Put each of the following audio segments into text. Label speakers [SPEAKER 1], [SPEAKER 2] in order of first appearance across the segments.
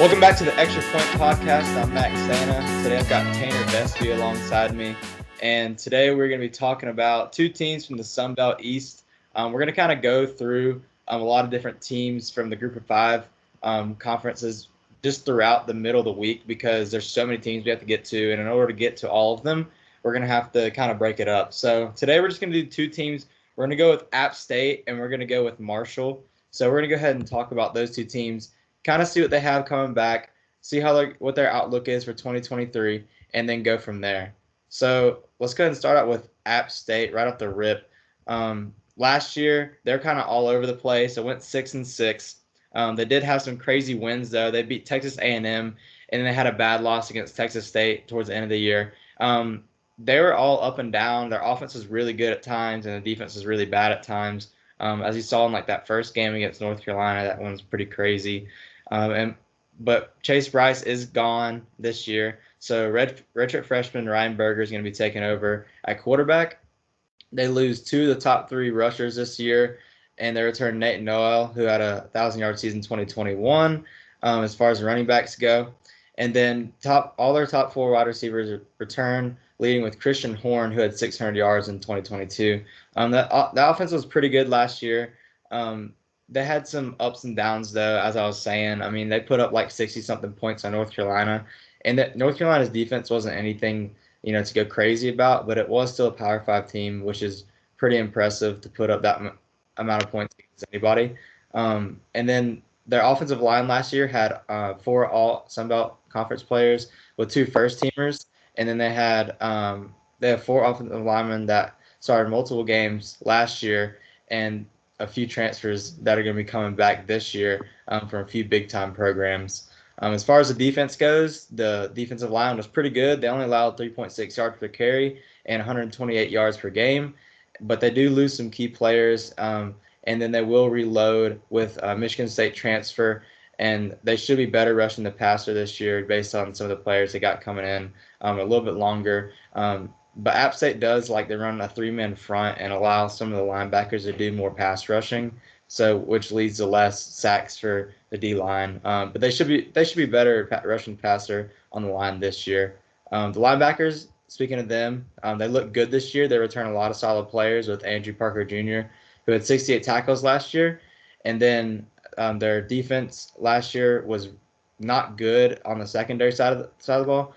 [SPEAKER 1] Welcome back to the Extra Point Podcast. I'm Max Santa. Today I've got Tanner Vespe alongside me. And today we're going to be talking about two teams from the Sun Belt East. We're going to kind of go through a lot of different teams from the Group of Five conferences just throughout the middle of the week because there's so many teams we have to get to. And in order to get to all of them, we're going to have to kind of break it up. So today we're just going to do two teams. We're going to go with App State and we're going to go with Marshall. So we're going to go ahead and talk about those two teams, kind of see what they have coming back, see what their outlook is for 2023, and then go from there. So let's go ahead and start out with App State right off the rip. Last year, they're kind of all over the place. It went 6-6. They did have some crazy wins, though. They beat Texas A&M, and then they had a bad loss against Texas State towards the end of the year. They were all up and down. Their offense was really good at times, and the defense was really bad at times. As you saw in that first game against North Carolina, that one was pretty crazy. But Chase Bryce is gone this year, so redshirt freshman Ryan Berger is going to be taking over at quarterback. They lose two of the top three rushers this year, and they return Nate Noel, who had a 1,000-yard season 2021 as far as running backs go. And then all their top four wide receivers return, leading with Christian Horn, who had 600 yards in 2022. That offense was pretty good last year. They had some ups and downs, though, as I was saying. I mean, they put up 60-something points on North Carolina. And that North Carolina's defense wasn't anything, to go crazy about, but it was still a Power 5 team, which is pretty impressive to put up that amount of points against anybody. And then their offensive line last year had 4 all Sun Belt Conference players with 2 first-teamers. And then they have 4 offensive linemen that started multiple games last year and a few transfers that are going to be coming back this year from a few big-time programs. As far as the defense goes, the defensive line was pretty good. They only allowed 3.6 yards per carry and 128 yards per game, but they do lose some key players, and then they will reload with a Michigan State transfer, and they should be better rushing the passer this year based on some of the players they got coming in a little bit longer. But App State does they run a 3-man front and allow some of the linebackers to do more pass rushing, which leads to less sacks for the D line. But they should be better at rushing passer on the line this year. The linebackers, speaking of them, they look good this year. They return a lot of solid players with Andrew Parker Jr., who had 68 tackles last year, and then their defense last year was not good on the secondary side of the ball.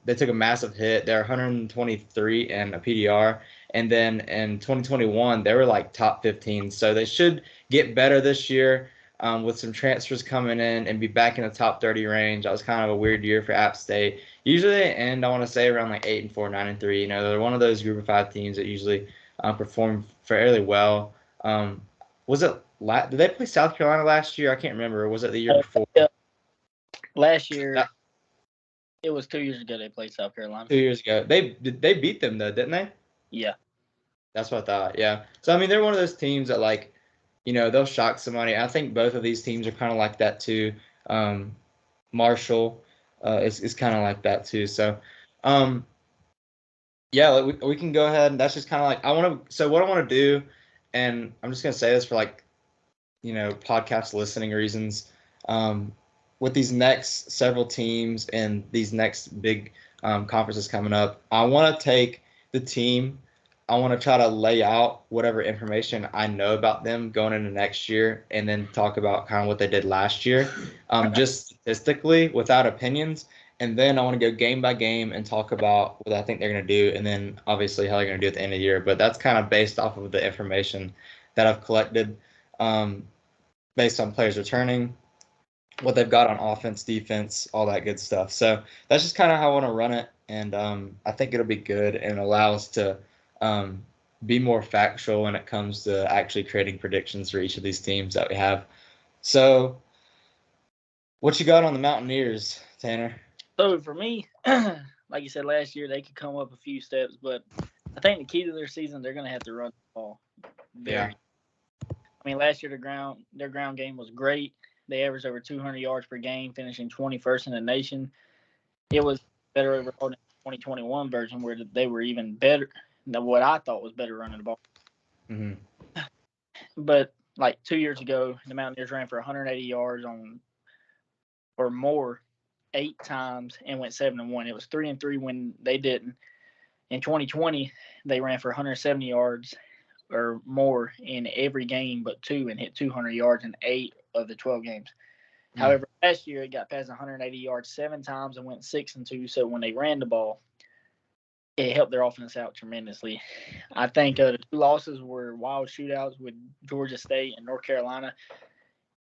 [SPEAKER 1] They took a massive hit. They're 123 in a PDR. And then in 2021, they were top 15. So they should get better this year with some transfers coming in and be back in the top 30 range. That was kind of a weird year for App State. Usually they end, I want to say, around 8-4, 9-3. They're one of those Group of 5 teams that usually perform fairly well. Did they play South Carolina last year? I can't remember. Or was it the year before?
[SPEAKER 2] Yeah. Last year. It was 2 years ago they played South Carolina.
[SPEAKER 1] 2 years ago. They beat them, though, didn't they?
[SPEAKER 2] Yeah.
[SPEAKER 1] That's what I thought, yeah. So, I mean, they're one of those teams that, they'll shock somebody. I think both of these teams are kind of like that, too. Marshall is kind of like that, too. So, yeah, we can go ahead. And that's just kind of so what I want to do, and I'm just going to say this for, podcast listening reasons, with these next several teams and these next big conferences coming up, I want to take the team. I want to try to lay out whatever information I know about them going into next year and then talk about kind of what they did last year, just statistically without opinions. And then I want to go game by game and talk about what I think they're going to do and then obviously how they're going to do at the end of the year. But that's kind of based off of the information that I've collected based on players returning, what they've got on offense, defense, all that good stuff. So that's just kind of how I want to run it, and I think it'll be good and allow us to be more factual when it comes to actually creating predictions for each of these teams that we have. So what you got on the Mountaineers, Tanner?
[SPEAKER 2] So for me, like you said last year, they could come up a few steps, but I think the key to their season, they're going to have to run the ball. I mean, last year their ground game was great. They averaged over 200 yards per game, finishing 21st in the nation. It was better overall than the 2021 version, where they were even better than what I thought was better running the ball.
[SPEAKER 1] Mm-hmm.
[SPEAKER 2] But 2 years ago, the Mountaineers ran for 180 yards on or more 8 times and went 7-1. It was 3-3 when they didn't. In 2020, they ran for 170 yards or more in every game but 2 and hit 200 yards in 8 of the 12 games. However, last year it got past 180 yards 7 times and went 6-2. So when they ran the ball, it helped their offense out tremendously. I think the 2 losses were wild shootouts with Georgia State and North Carolina.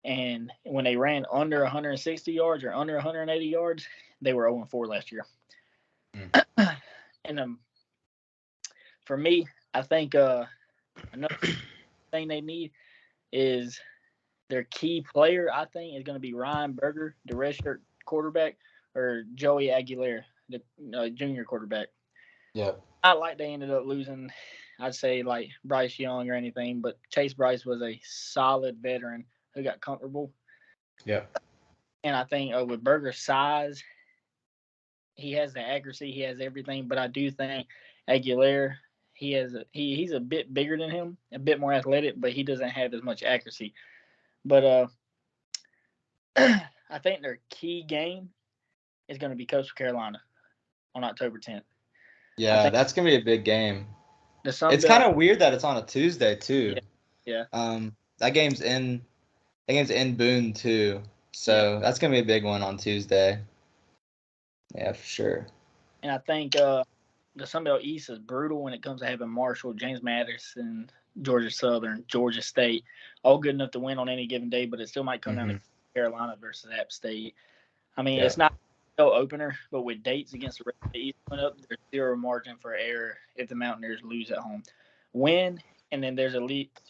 [SPEAKER 2] And when they ran under 160 yards or under 180 yards, they were 0-4 last year. And for me, I think another thing they need is their key player, I think, is going to be Ryan Berger, the redshirt quarterback, or Joey Aguilera, the junior quarterback.
[SPEAKER 1] Yeah.
[SPEAKER 2] Not like they ended up losing, I'd say, like Bryce Young or anything, but Chase Bryce was a solid veteran who got comfortable.
[SPEAKER 1] Yeah.
[SPEAKER 2] And I think with Berger's size, he has the accuracy, he has everything, but I do think Aguilera, he's a bit bigger than him, a bit more athletic, but he doesn't have as much accuracy. But I think their key game is going to be Coastal Carolina on October 10th.
[SPEAKER 1] Yeah, that's going to be a big game. It's kind of weird that it's on a Tuesday too.
[SPEAKER 2] Yeah.
[SPEAKER 1] That game's in Boone too. So that's going to be a big one on Tuesday. Yeah, for sure.
[SPEAKER 2] And I think the Sunbelt East is brutal when it comes to having Marshall, James Madison, Georgia Southern, Georgia State, all good enough to win on any given day, but it still might come down to Carolina versus App State. I mean, it's not no opener, but with dates against the rest of the East coming up, there's zero margin for error if the Mountaineers lose at home. Win, and then there's at least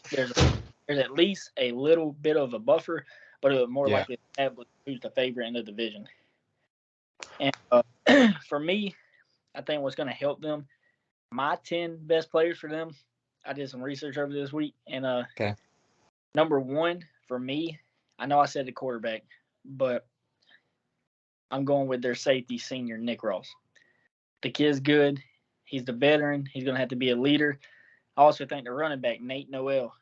[SPEAKER 2] a little bit of a buffer, but it would more likely establish who's the favorite in the division. And for me, I think what's going to help them, my 10 best players for them, I did some research over this week, and number 1 for me, I know I said the quarterback, but I'm going with their safety senior, Nick Ross. The kid's good. He's the veteran. He's going to have to be a leader. I also think the running back, Nate Noel,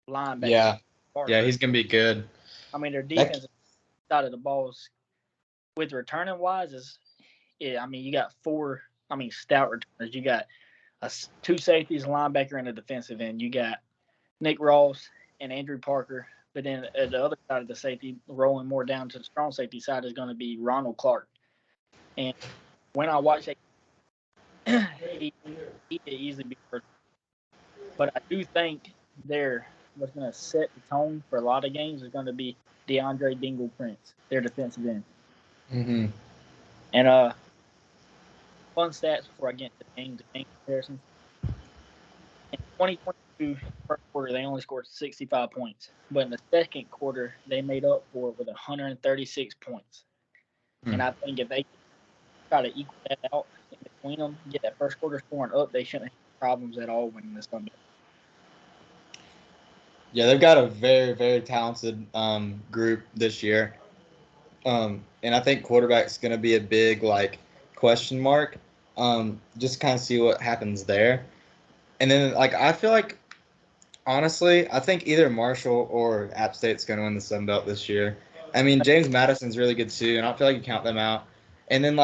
[SPEAKER 2] linebacker.
[SPEAKER 1] Yeah, he's going to be good.
[SPEAKER 2] I mean, their defensive side of the balls with returning wise you got 4, stout returners. You got 2 safeties, a linebacker, and a defensive end. You got Nick Ross and Andrew Parker. But then at the other side of the safety, rolling more down to the strong safety side, is going to be Ronald Clark. And when I watch it, he could easily be first. But I do think what's going to set the tone for a lot of games is going to be DeAndre Dingle Prince, their defensive end.
[SPEAKER 1] Mm-hmm.
[SPEAKER 2] And fun stats before I get into the game comparisons. In 2022 first quarter, they only scored 65 points. But in the second quarter, they made up for it with 136 points. And I think if they try to equal that out in between them, get that first quarter scoring up, they shouldn't have problems at all winning this Sunday.
[SPEAKER 1] Yeah, they've got a very, very talented group this year. And I think quarterback's going to be a big, question mark. Just kind of see what happens there. And then, I feel like, honestly, I think either Marshall or App State's going to win the Sun Belt this year. I mean, James Madison's really good, too, and I don't feel like you count them out. And then,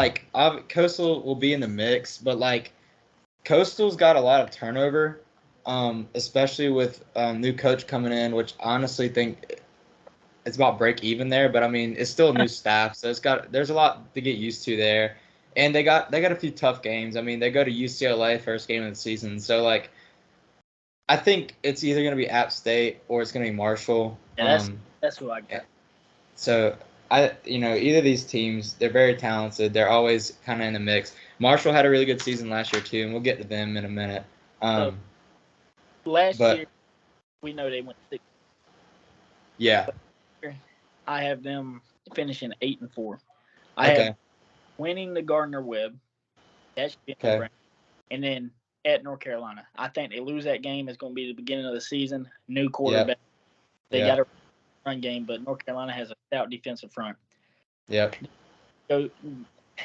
[SPEAKER 1] Coastal will be in the mix, but, Coastal's got a lot of turnover, especially with new coach coming in, which I honestly think it's about break even there. But, I mean, it's still a new staff, so there's a lot to get used to there. And they got a few tough games. I mean, they go to UCLA first game of the season. So, I think it's either going to be App State or it's going to be Marshall.
[SPEAKER 2] Yeah, that's who I got.
[SPEAKER 1] So, either of these teams, they're very talented. They're always kind of in the mix. Marshall had a really good season last year, too, and we'll get to them in a minute.
[SPEAKER 2] Last year, we know they went 6.
[SPEAKER 1] Yeah.
[SPEAKER 2] I have them finishing 8-4. I have winning the Gardner Webb. That should be no brainer. And then at North Carolina, I think they lose that game. It's going to be the beginning of the season. New quarterback. They got a run game, but North Carolina has a stout defensive front.
[SPEAKER 1] Yep.
[SPEAKER 2] So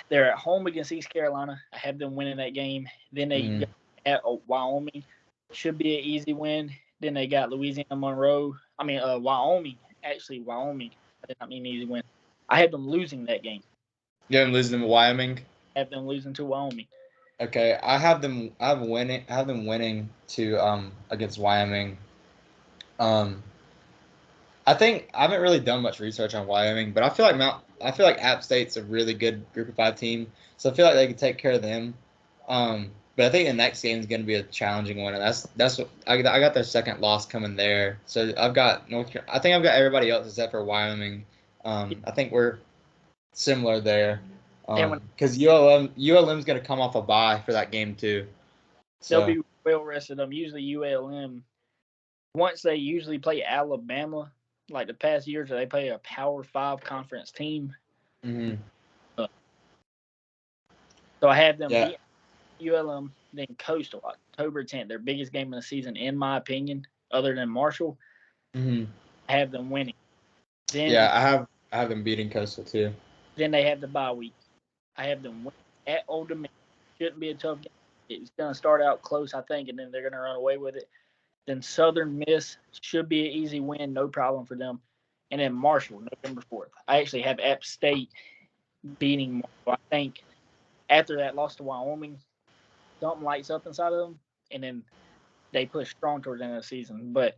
[SPEAKER 2] they're at home against East Carolina. I have them winning that game. Then they got at Wyoming. Should be an easy win. Then they got Louisiana Monroe. Wyoming. Actually, Wyoming. I did not mean easy win. I had them losing that game.
[SPEAKER 1] You have them losing to Wyoming.
[SPEAKER 2] I have them losing to Wyoming.
[SPEAKER 1] Okay, I have them. I have them winning to against Wyoming. Um, I think I haven't really done much research on Wyoming, but I feel like App State's a really good Group of 5 team, so I feel like they can take care of them. But I think the next game is going to be a challenging one, and that's what I got their second loss coming there. So I've got I think I've got everybody else except for Wyoming. I think we're similar there. Because ULM's going to come off a bye for that game too.
[SPEAKER 2] They'll be well rested. Usually ULM, once they usually play Alabama, like the past years, they play a Power 5 conference team.
[SPEAKER 1] Mm-hmm.
[SPEAKER 2] So I have them beat ULM, then Coastal, October 10th, their biggest game of the season, in my opinion, other than Marshall.
[SPEAKER 1] Mm-hmm.
[SPEAKER 2] I have them winning.
[SPEAKER 1] Then I have them beating Coastal too.
[SPEAKER 2] Then they have the bye week. I have them win at Old Dominion. Shouldn't be a tough game. It's going to start out close, I think, and then they're going to run away with it. Then Southern Miss should be an easy win, no problem for them. And then Marshall, November 4th. I actually have App State beating Marshall. I think after that loss to Wyoming, something lights up inside of them, and then they push strong towards the end of the season. But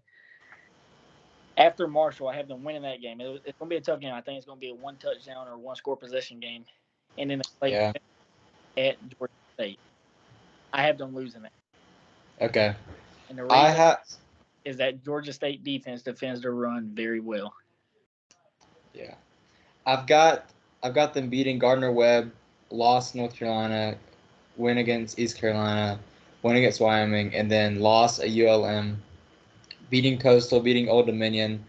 [SPEAKER 2] after Marshall, I have them winning that game. It's going to be a tough game. I think it's going to be a one touchdown or one score possession game. And then they play at Georgia State. I have them losing it.
[SPEAKER 1] Okay.
[SPEAKER 2] And the reason is that Georgia State defense defends the run very well.
[SPEAKER 1] Yeah. I've got them beating Gardner-Webb, lost North Carolina, win against East Carolina, win against Wyoming, and then loss at ULM, beating Coastal, beating Old Dominion,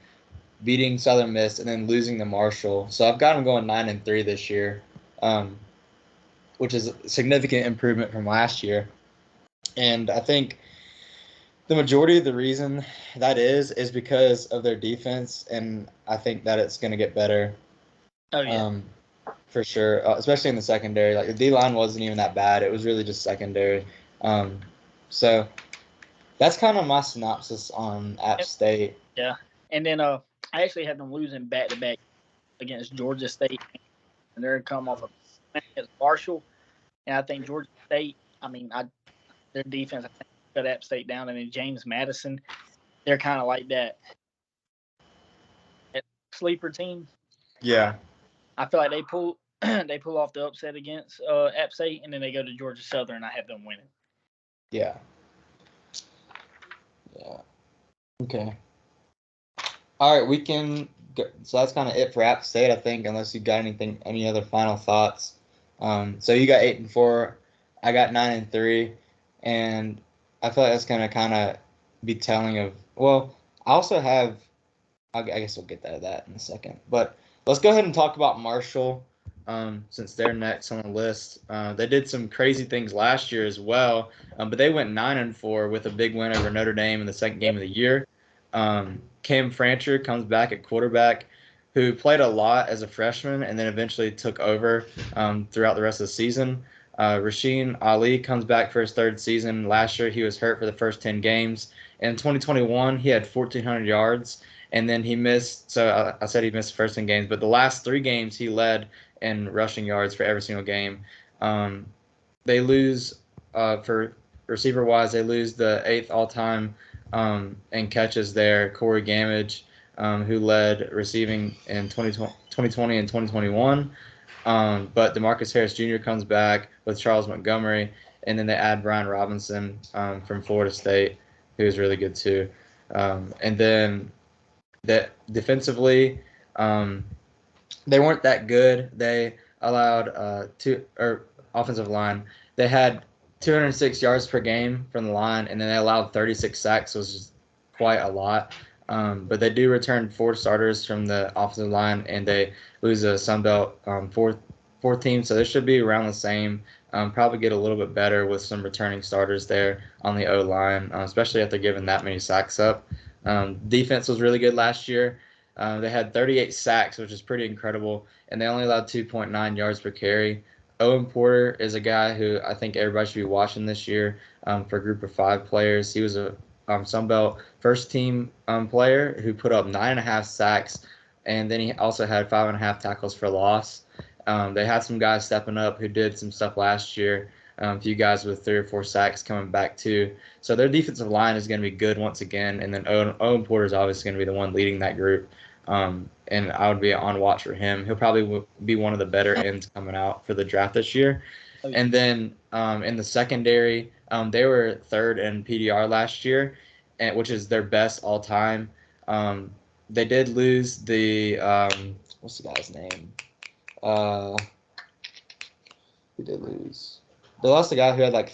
[SPEAKER 1] beating Southern Miss, and then losing to Marshall. So I've got them going 9-3 this year, which is a significant improvement from last year. And I think the majority of the reason that is because of their defense, and I think that it's going to get better.
[SPEAKER 2] Oh, yeah.
[SPEAKER 1] For sure, especially in the secondary. Like the D-line wasn't even that bad. It was really just secondary. So that's kind of my synopsis on App State.
[SPEAKER 2] Yeah. And then I actually have them losing back-to-back against Georgia State. And they're going to come off against Marshall. And I think Georgia State, their defense, I think, cut App State down. And then James Madison, they're kind of like that sleeper team.
[SPEAKER 1] Yeah.
[SPEAKER 2] I feel like they pull off the upset against App State, and then they go to Georgia Southern. I have them winning.
[SPEAKER 1] Yeah. Okay. All right, we can go. So that's kind of it for App State, I think, unless you got any other final thoughts. So you got 8-4, I got 9-3, and I feel like that's gonna kind of be telling of. Well, I also have. I guess we'll get to that in a second, but let's go ahead and talk about Marshall, since they're next on the list. They did some crazy things last year as well, but they went 9-4 with a big win over Notre Dame in the second game of the year. Cam Francher comes back at quarterback, who played a lot as a freshman and then eventually took over throughout the rest of the season. Rasheen Ali comes back for his third season. Last year he was hurt for the first 10 games. In 2021, he had 1,400 yards. And then he missed, so I said he missed the first 10 games, but the last 3 games he led in rushing yards for every single game. They lose, for receiver-wise, they lose the 8th all-time in catches there, Corey Gamage, who led receiving in 2020 and 2021. But DeMarcus Harris Jr. comes back with Charles Montgomery, and then they add Brian Robinson from Florida State, who is really good too. And then that defensively, they weren't that good. They allowed offensive line. They had 206 yards per game from the line, and then they allowed 36 sacks, which is quite a lot. But they do return 4 starters from the offensive line, and they lose a Sun Belt fourth team, so they should be around the same. Probably get a little bit better with some returning starters there on the O-line, especially after giving that many sacks up. Defense was really good last year. They had 38 sacks, which is pretty incredible, and they only allowed 2.9 yards per carry. Owen Porter is a guy who I think everybody should be watching this year for a group of 5 players. He was a Sun Belt first team player who put up 9.5 sacks and then he also had 5.5 tackles for loss. They had some guys stepping up who did some stuff last year. A few guys with 3 or 4 sacks coming back too. So their defensive line is going to be good once again. And then Owen Porter is obviously going to be the one leading that group. And I would be on watch for him. He'll probably be one of the better ends coming out for the draft this year.
[SPEAKER 2] Oh, yeah.
[SPEAKER 1] And then in the secondary, they were third in PDR last year, which is their best all time. They did lose the what's the guy's name? Who did lose? They lost the guy who had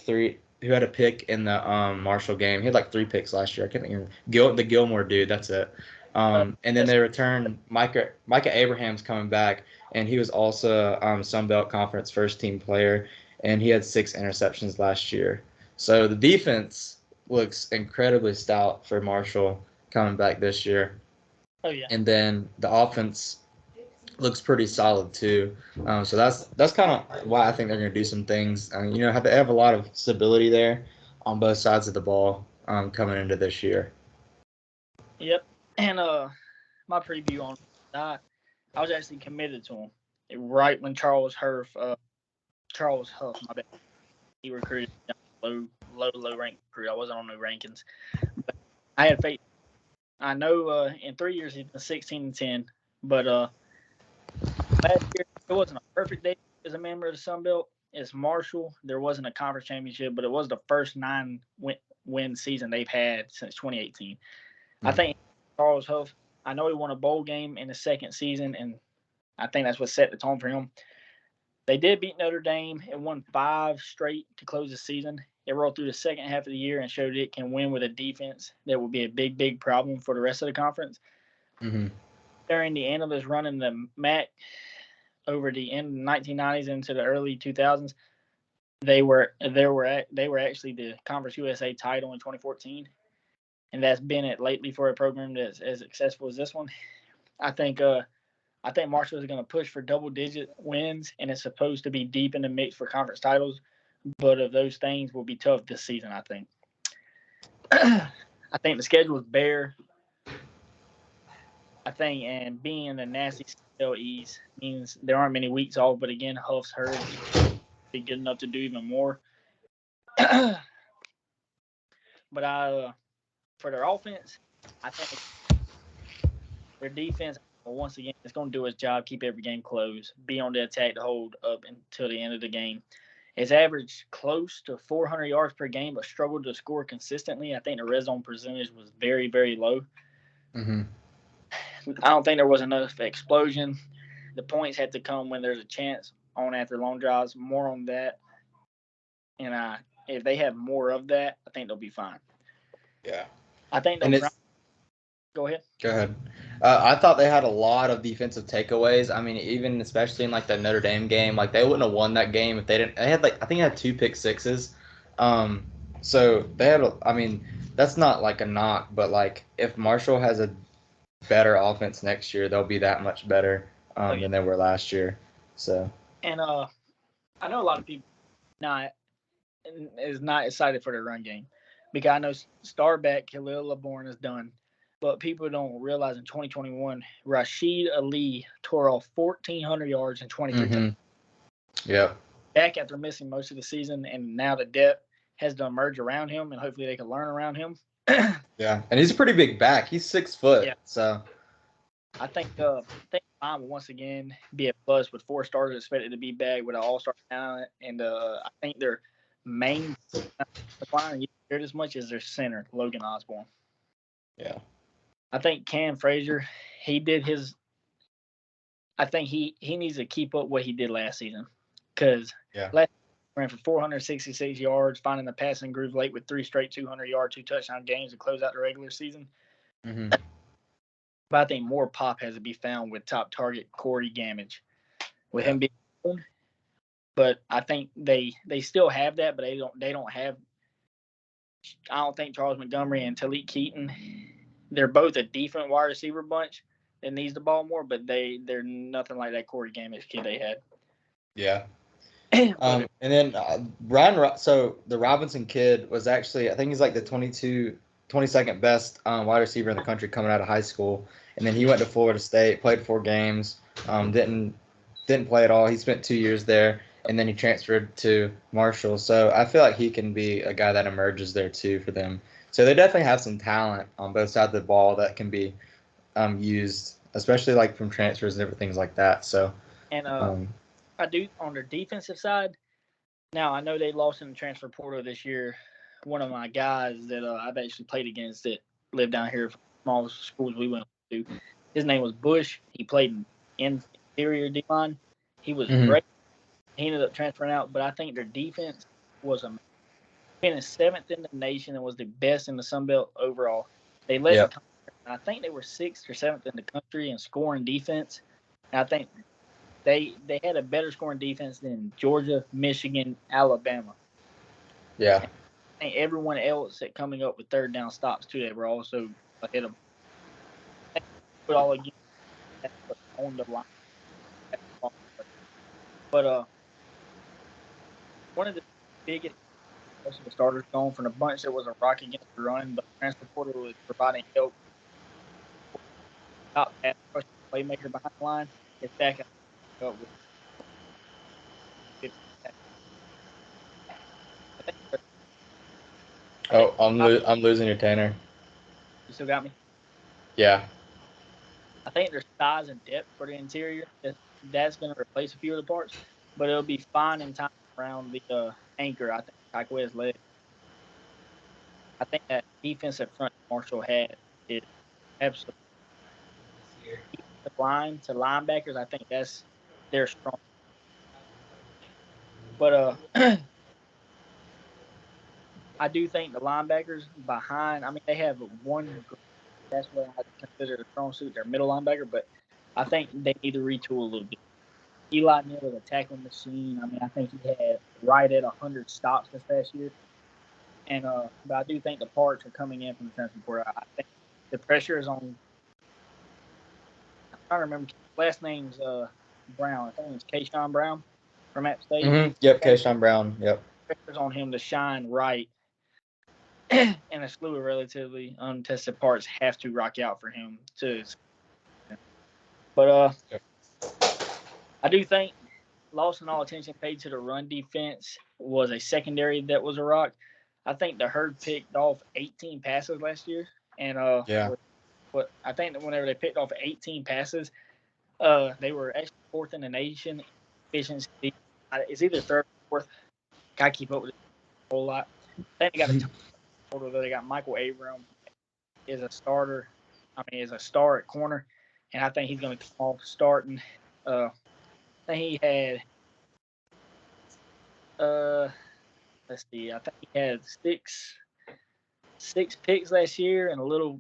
[SPEAKER 1] who had a pick in the Marshall game. He had like 3 picks last year. I can't think of the Gilmore dude. That's it. And then they returned Micah Abraham's coming back, and he was also Sun Belt Conference first team player, and he had 6 interceptions last year. So the defense looks incredibly stout for Marshall coming back this year.
[SPEAKER 2] Oh yeah.
[SPEAKER 1] And then the offense looks pretty solid too. So that's kind of why I think they're going to do some things. They have a lot of stability there on both sides of the ball coming into this year.
[SPEAKER 2] Yep. And my preview on I was actually committed to him right when Charles Huff, my bad, he recruited low ranked recruit. I wasn't on no rankings, but I had faith. I know in 3 years he's been 16-10, but last year it wasn't a perfect day as a member of the Sun Belt. It's Marshall. There wasn't a conference championship, but it was the first 9-win season they've had since 2018. I think Charles Huff, I know he won a bowl game in the second season, and I think that's what set the tone for him. They did beat Notre Dame and won 5 straight to close the season. It rolled through the second half of the year and showed it can win with a defense that will be a big, big problem for the rest of the conference.
[SPEAKER 1] Mm-hmm.
[SPEAKER 2] During the end of his run in the MAC over the end of the 1990s into the early 2000s, they were actually the Conference USA title in 2014, and that's been it lately for a program that's as successful as this one. I think Marshall is going to push for double-digit wins, and it's supposed to be deep in the mix for conference titles. But of those things will be tough this season, I think. I think the schedule is bare. I think, and being in the nasty CL East means there aren't many weeks off. But again, Huff's hurt, be good enough to do even more. But for their offense, I think their defense, once again, is going to do its job, keep every game close, be on the attack to hold up until the end of the game. It's averaged close to 400 yards per game, but struggled to score consistently. I think the red zone percentage was very, very low.
[SPEAKER 1] Mm-hmm.
[SPEAKER 2] I don't think there was enough explosion. The points had to come when there's a chance on after long drives. More on that. And if they have more of that, I think they'll be fine.
[SPEAKER 1] Yeah.
[SPEAKER 2] I think they'll Go ahead.
[SPEAKER 1] Go ahead. I thought they had a lot of defensive takeaways. I mean, even especially in like the Notre Dame game, like they wouldn't have won that game if they didn't. They had I think they had 2 pick sixes. So they had. I mean, that's not like a knock, but like if Marshall has a better offense next year, they'll be that much better than they were last year. So.
[SPEAKER 2] And I know a lot of people is not excited for the run game because I know Starback Khalil LeBourne is done. But people don't realize in 2021, Rashid Ali tore off 1,400 yards and 23 touchdowns.
[SPEAKER 1] Yeah.
[SPEAKER 2] Back after missing most of the season, and now the depth has to emerge around him, and hopefully they can learn around him.
[SPEAKER 1] Yeah, and he's a pretty big back. He's 6 foot. Yeah. So
[SPEAKER 2] I think Line will once again be a plus with 4 starters expected to be back with an all-star talent, and I think their main line you hear as much as their center, Logan Osborne.
[SPEAKER 1] Yeah.
[SPEAKER 2] I think Cam Frazier, he did his. I think he needs to keep up what he did last season, because last season ran for 466 yards, finding the passing groove late with 3 straight 200-yard, 2 touchdown games to close out the regular season.
[SPEAKER 1] Mm-hmm.
[SPEAKER 2] But I think more pop has to be found with top target Corey Gamage, with him being owned. But I think they still have that, but they don't have. I don't think Charles Montgomery and Talik Keaton. They're both a decent wide receiver bunch that needs the ball more, but they're nothing like that Corey Gamage kid they had.
[SPEAKER 1] Yeah. And then so the Robinson kid was actually, I think he's like the 22 22nd best wide receiver in the country coming out of high school. and then he went to Florida State, played 4 games, didn't play at all. He spent 2 years there, and then he transferred to Marshall. So I feel like he can be a guy that emerges there too for them. So they definitely have some talent on both sides of the ball that can be used, especially like from transfers and different things like that. So,
[SPEAKER 2] And
[SPEAKER 1] um,
[SPEAKER 2] I do on their defensive side. Now I know they lost in the transfer portal this year. One of my guys that I've actually played against that lived down here, small schools we went to. His name was Bush. He played in interior D line. He was
[SPEAKER 1] mhm.
[SPEAKER 2] great. He ended up transferring out, but I think their defense was a finished seventh in the nation and was the best in the Sun Belt overall. They led the
[SPEAKER 1] Yep.
[SPEAKER 2] country. I think they were sixth or seventh in the country in scoring defense. And I think they had a better scoring defense than Georgia, Michigan, Alabama.
[SPEAKER 1] Yeah.
[SPEAKER 2] I think everyone else that coming up with third down stops too, they were also ahead of. Put all again on the line. But one of the biggest most of the starters gone from the bunch that was a rock against the run, but transfer portal was providing help. Top pass rush playmaker behind the line is back up with 50. I think
[SPEAKER 1] Oh, I'm losing your Tanner.
[SPEAKER 2] you still got me.
[SPEAKER 1] Yeah.
[SPEAKER 2] I think there's size and depth for the interior. That's going to replace a few of the parts, but it'll be fine in time around the anchor. I think Taquez led. I think that defensive front Marshall had is absolutely the line to linebackers. I think that's their strong. But I do think the linebackers behind. I mean, they have one. That's what I consider the strong suit. Their middle linebacker, but I think they need to retool a little bit. Eli Neal is a tackling machine. I mean, I think he had right at 100 stops this past year. And but I do think the parts are coming in from the transfer portal. I think the pressure is on. I'm trying to remember last name's Brown. I think it's Kayshawn Brown from App State.
[SPEAKER 1] Yep. Kayshawn Brown. Yep.
[SPEAKER 2] Pressure's on him to shine right, and a slew of relatively untested parts have to rock out for him to. But
[SPEAKER 1] Yep.
[SPEAKER 2] I do think lost and all attention paid to the run defense was a secondary that was a rock. I think the herd picked off 18 passes last year, and
[SPEAKER 1] Yeah.
[SPEAKER 2] but I think that whenever they picked off 18 passes, they were actually fourth in the nation efficiency. It's either third or fourth. Got to keep up with it a whole lot. I think they got a total. They got Michael Abram is a starter. I mean, is a star at corner, and I think he's going to come off starting. I think he had let's see. I think he had six picks last year and a little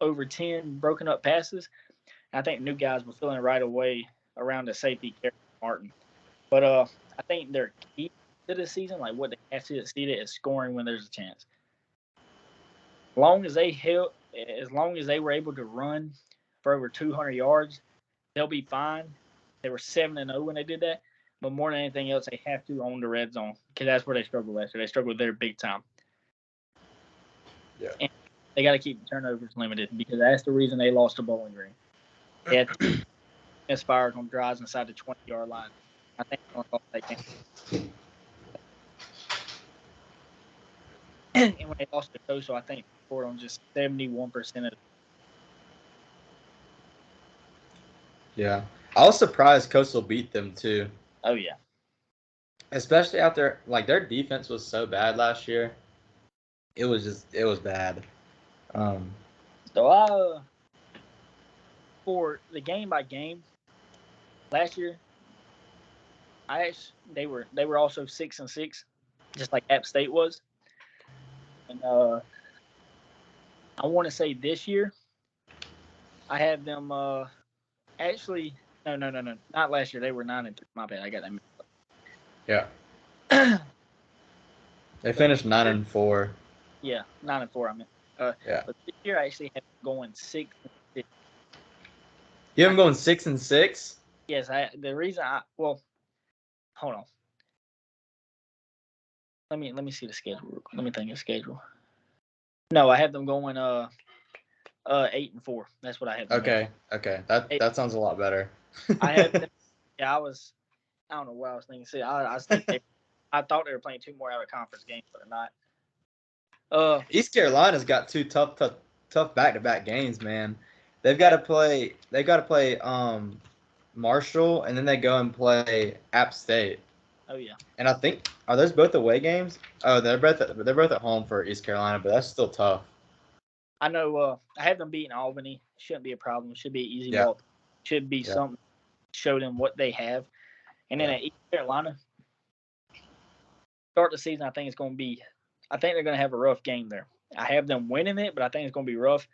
[SPEAKER 2] over 10 broken up passes. I think new guys were feeling right away around the safety Martin. But I think their key to the season, like what they have to succeed at, is scoring when there's a chance. As long as they were able to run for over 200 yards, they'll be fine. They were 7-0 when they did that. But more than anything else, they have to own the red zone because that's where they struggled last year. They struggled there big time.
[SPEAKER 1] Yeah.
[SPEAKER 2] And they got to keep the turnovers limited because that's the reason they lost to Bowling Green. They had misfires on drives inside the 20-yard line. I think they're going to lost that game. And when they lost to Coastal, I think they scored on just 71% of it.
[SPEAKER 1] Yeah. I was surprised Coastal beat them too,
[SPEAKER 2] Oh, yeah.
[SPEAKER 1] especially after like their defense was so bad last year. It was bad. Um,
[SPEAKER 2] So, for the game by game, last year, they were also 6-6, just like App State was. And I want to say this year, I had them actually no, not last year. They were 9-3. My bad, I got that mixed
[SPEAKER 1] yeah.
[SPEAKER 2] up.
[SPEAKER 1] They
[SPEAKER 2] But
[SPEAKER 1] finished 9-4.
[SPEAKER 2] yeah, 9-4. I mean,
[SPEAKER 1] Yeah.
[SPEAKER 2] but this year I actually have going 6-6.
[SPEAKER 1] You have them going 6-6.
[SPEAKER 2] Yes, the reason hold on. Let me see the schedule. Let me think of the schedule. No, I have them going 8-4. That's what I have.
[SPEAKER 1] Okay. That sounds a lot better.
[SPEAKER 2] I had. Yeah, I don't know what I was thinking. See, I think I thought they were playing 2 more out of conference games, but they're not.
[SPEAKER 1] East Carolina's got 2 tough back-to-back games, man. They've got to play. Marshall, and then they go and play App State.
[SPEAKER 2] Oh yeah.
[SPEAKER 1] And I think are those both away games? Oh, they're both at home for East Carolina, but that's still tough.
[SPEAKER 2] I know. I have them beating Albany. Shouldn't be a problem. Should be an easy ball. Should be something to show them what they have. And then at East Carolina, start the season, I think they're going to have a rough game there. I have them winning it, but I think it's going to be rough.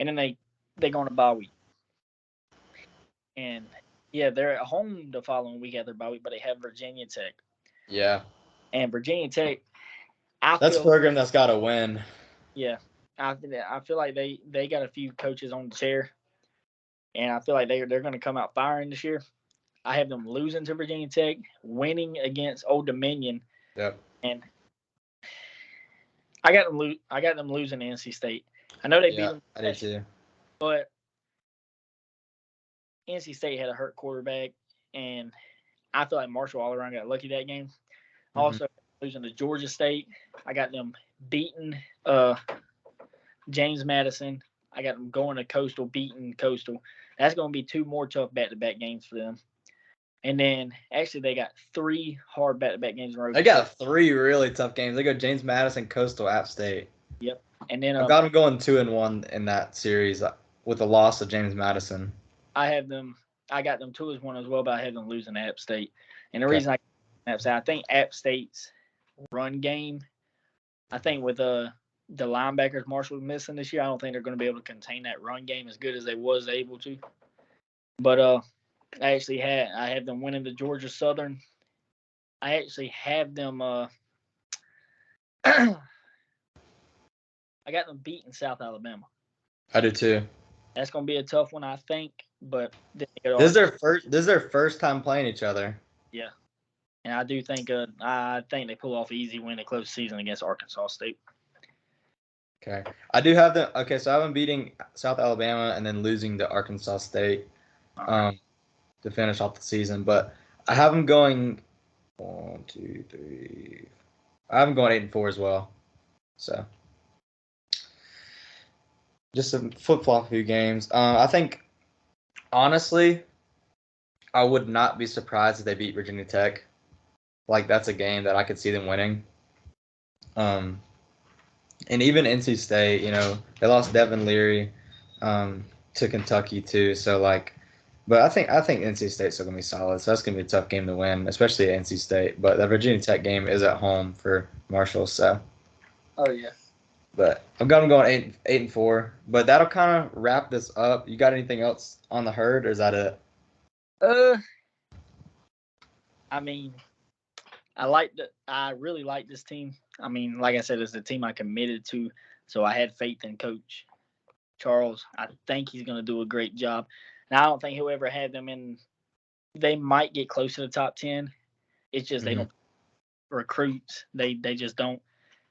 [SPEAKER 2] And then they go on a bye week. And yeah, they're at home the following week after bye week, but they have Virginia Tech.
[SPEAKER 1] Yeah.
[SPEAKER 2] And Virginia Tech,
[SPEAKER 1] that's a program that's got to win.
[SPEAKER 2] Yeah. I feel like they got a few coaches on the chair, and I feel like they're going to come out firing this year. I have them losing to Virginia Tech, winning against Old Dominion.
[SPEAKER 1] Yep.
[SPEAKER 2] And I got them losing to NC State. I know they beat them.
[SPEAKER 1] I did too.
[SPEAKER 2] But NC State had a hurt quarterback, and I feel like Marshall all around got lucky that game. Mm-hmm. Also, losing to Georgia State, I got them beating James Madison. I got them going to Coastal, beating Coastal. That's going to be 2 more tough back-to-back games for them. And then, actually, they got 3 hard back-to-back games in a row.
[SPEAKER 1] They got 3 really tough games. They go James Madison, Coastal, App State.
[SPEAKER 2] Yep. And then
[SPEAKER 1] I got them going 2-1 in that series with the loss of James Madison.
[SPEAKER 2] I got them 2-1 as well, but I had them losing to App State. And the reason I think App State's run game, I think with the linebackers Marshall was missing this year, I don't think they're going to be able to contain that run game as good as they was able to. But I have them winning the Georgia Southern. I actually have them I got them beating South Alabama.
[SPEAKER 1] I do too.
[SPEAKER 2] That's going to be a tough one, I think. But
[SPEAKER 1] this is their first time playing each other.
[SPEAKER 2] Yeah, and I do think they pull off an easy win to close the season against Arkansas State.
[SPEAKER 1] Okay, I do have them. Okay, so I have them beating South Alabama and then losing to Arkansas State to finish off the season. But I have them going 1, 2, 3. I have them going 8-4 as well. So just to flip-flop a few games. I think, honestly, I would not be surprised if they beat Virginia Tech. Like, that's a game that I could see them winning. And even NC State, they lost Devin Leary to Kentucky too. So, but I think NC State's still gonna be solid. So that's gonna be a tough game to win, especially at NC State. But the Virginia Tech game is at home for Marshall. So.
[SPEAKER 2] Oh yeah.
[SPEAKER 1] But I've got them going 8-4. But that'll kind of wrap this up. You got anything else on the herd, or is that it?
[SPEAKER 2] I mean, I really like this team. I mean, like I said, it's the team I committed to, so I had faith in Coach Charles. I think he's going to do a great job. Now, I don't think whoever had them in, they might get close to the top 10. It's just they don't recruit. They just don't.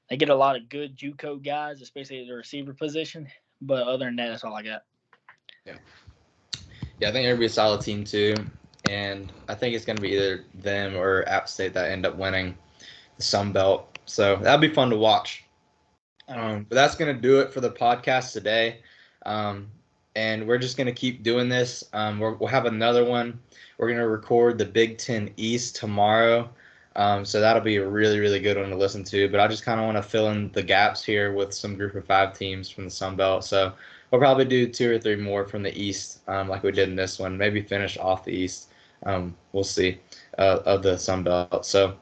[SPEAKER 2] They get a lot of good JUCO guys, especially at the receiver position. But other than that, that's all I got.
[SPEAKER 1] Yeah, I think it'll be a solid team too. And I think it's going to be either them or App State that end up winning the Sun Belt. So that'll be fun to watch. But that's going to do it for the podcast today. And we're just going to keep doing this. We'll have another one. We're going to record the Big Ten East tomorrow. So that'll be a really, really good one to listen to. But I just kind of want to fill in the gaps here with some Group of 5 teams from the Sun Belt. So we'll probably do 2 or 3 more from the East, like we did in this one. Maybe finish off the East. We'll see, of the Sun Belt. So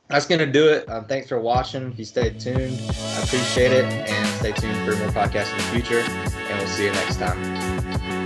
[SPEAKER 1] that's going to do it. Thanks for watching. You stay tuned. I appreciate it. And stay tuned for more podcasts in the future. And we'll see you next time.